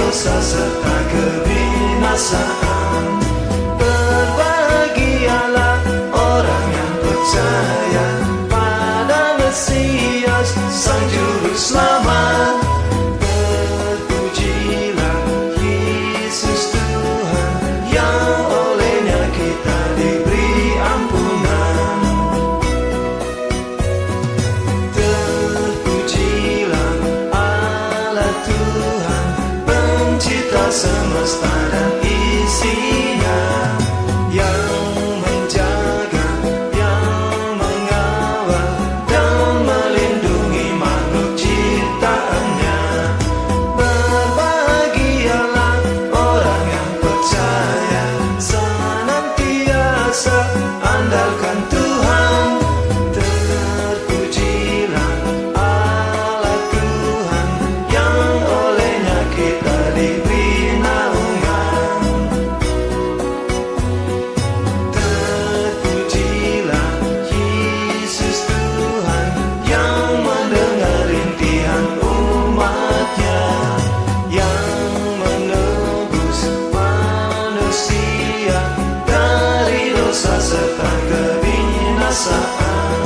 dosa serta kebinasaan. Berbahagialah orang yang percaya pada Mesias, Sang Juru Selamat. Terpujilah Yesus Tuhan, yang olehnya kita diberi ampunan. Terpujilah Allah Tuhan, pencipta semesta dan isinya, yang menjaga, yang mengawal dan melindungi makhluk ciptaannya. Berbahagialah orang yang percaya, senantiasa andalkan Tuhan. Terpujilah Allah Tuhan, yang olehnya kita diberi naungan. Terpujilah Yesus Tuhan, yang mendengar rintihan umatnya, yang menebus manusia dari dosa serta kebinasaan.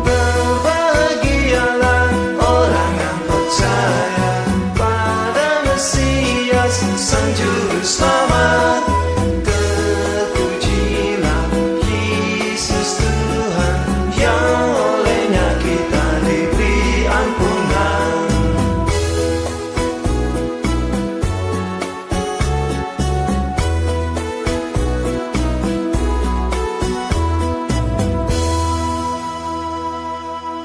Berbahagialah orang yang percaya pada Mesias, Sang Juru Selamat.